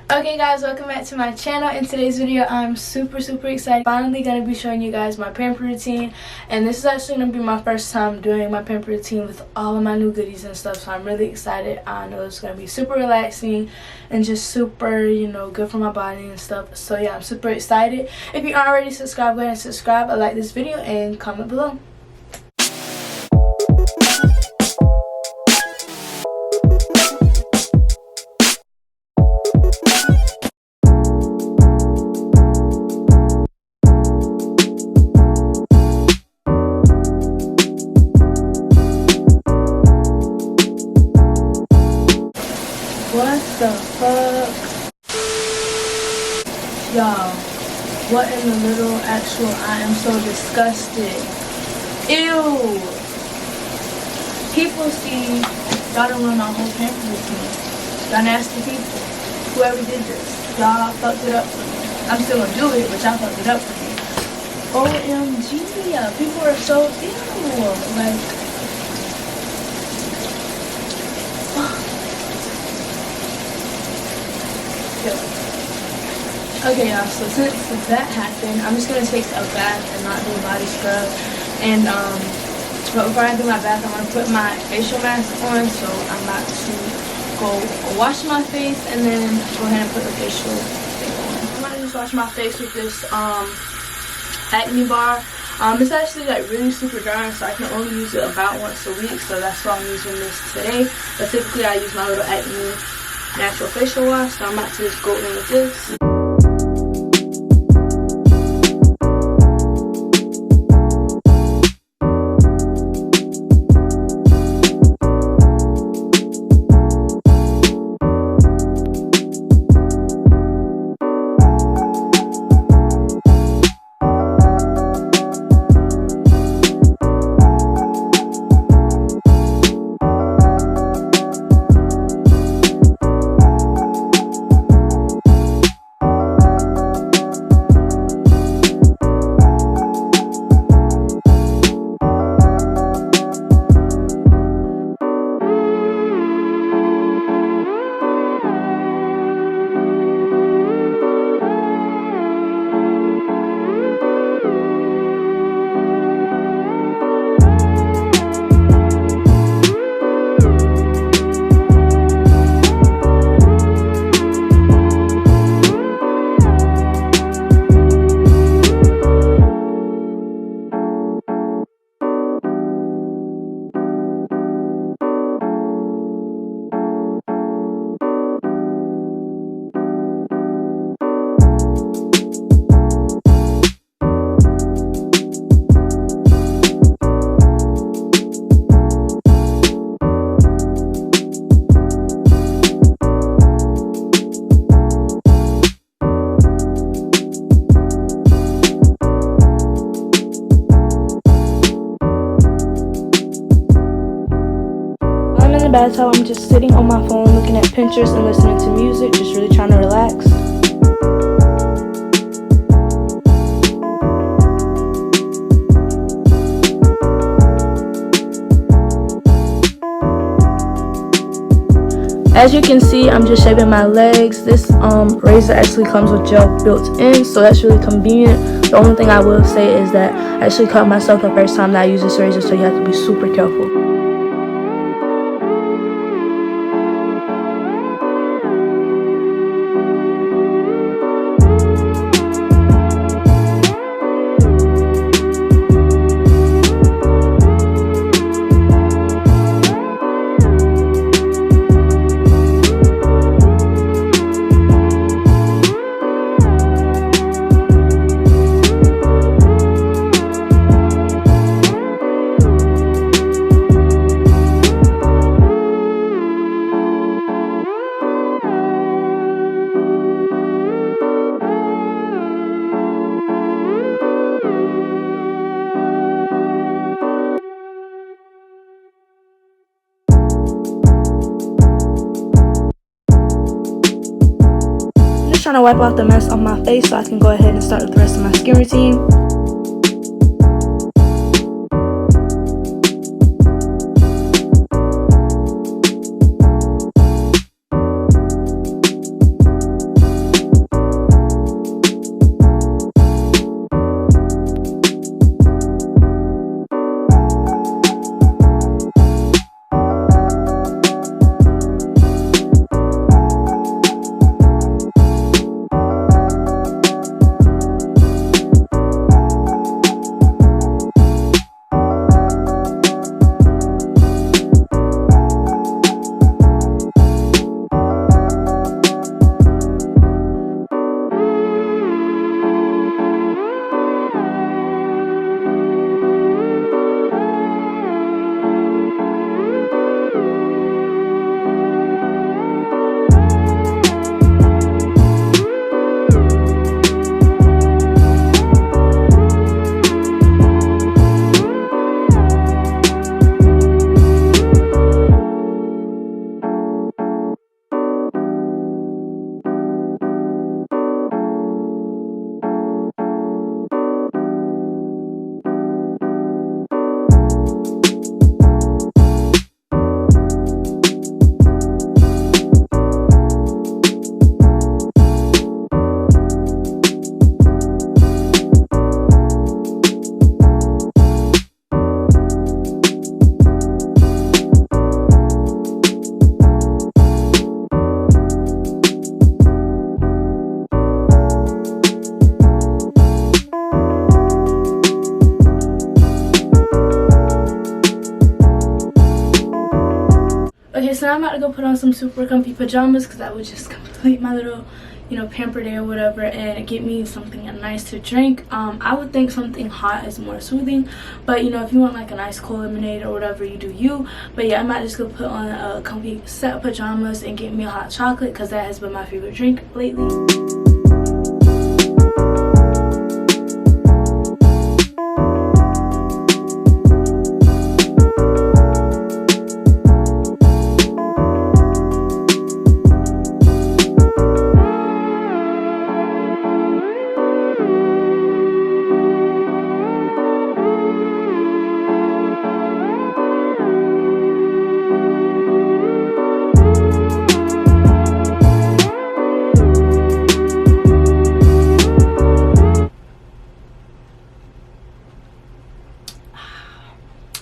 Okay guys, welcome back to my channel. In today's video I'm super excited. Finally gonna be showing you guys my pamper routine, and this is actually gonna be my first time doing my pamper routine with all of my new goodies and stuff, so I'm really excited. I know it's gonna be super relaxing and just super, good for my body and stuff. So yeah, I'm super excited. If you aren't already subscribed, go ahead and subscribe, like this video, and comment below. What the fuck? Y'all, what in the little actual, I am so disgusted. Ew. People see, y'all don't run my whole pamper routine. Y'all nasty people. Whoever did this, y'all fucked it up for me. I'm still gonna do it, but y'all fucked it up for me. OMG, people are so ew. Like, okay, y'all, so since that happened, I'm just gonna take a bath and not do a body scrub. And but before I do my bath, I'm gonna put my facial mask on. So I'm about to go wash my face and then go ahead and put the facial thing on. I'm gonna just wash my face with this acne bar. It's actually like really super dry, so I can only use it about once a week. So that's why I'm using this today. But typically I use my little acne natural facial wash, so I'm about to just go in with this. Bathtub, I'm just sitting on my phone looking at Pinterest and listening to music, just really trying to relax. As you can see, I'm just shaving my legs. This razor actually comes with gel built in, so that's really convenient. The only thing I will say is that I actually cut myself the first time that I use this razor, so you have to be super careful. Trying to wipe off the mess on my face so I can go ahead and start with the rest of my skin routine. now I'm about to go put on some super comfy pajamas because I would just complete my little, you know, pamper day or whatever, and get me something nice to drink. I would think something hot is more soothing, but you know, if you want like a nice cold lemonade or whatever, you do you. But yeah, I might just go put on a comfy set of pajamas and get me a hot chocolate because that has been my favorite drink lately.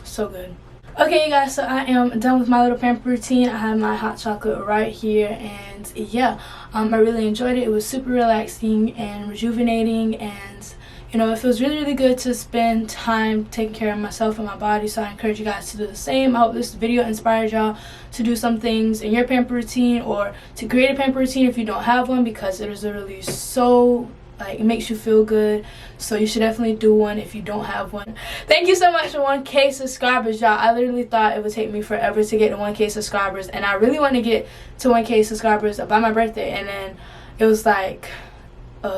So good. Okay, you guys, so I am done with my little pamper routine. I have my hot chocolate right here, and yeah, I really enjoyed it. It was super relaxing and rejuvenating, and you know, it feels really good to spend time taking care of myself and my body. So I encourage you guys to do the same. I hope this video inspired y'all to do some things in your pamper routine, or to create a pamper routine if you don't have one, because it is literally so, like, it makes you feel good. So you should definitely do one if you don't have one. Thank you so much for 1K subscribers, y'all. I literally thought it would take me forever to get to 1K subscribers, and I really want to get to 1K subscribers by my birthday, and then it was like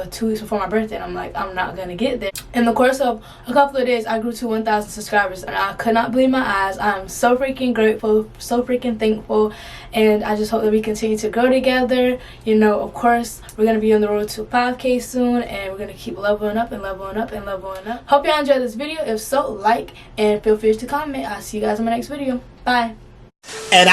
2 weeks before my birthday, and I'm like, I'm not gonna get there. In the course of a couple of days, I grew to 1,000 subscribers, and I could not believe my eyes. I'm so freaking grateful, so freaking thankful, and I just hope that we continue to grow together. You know, of course, we're gonna be on the road to 5K soon, and we're gonna keep leveling up and leveling up and leveling up. Hope y'all enjoyed this video. If so, like and feel free to comment. I'll see you guys in my next video. Bye. And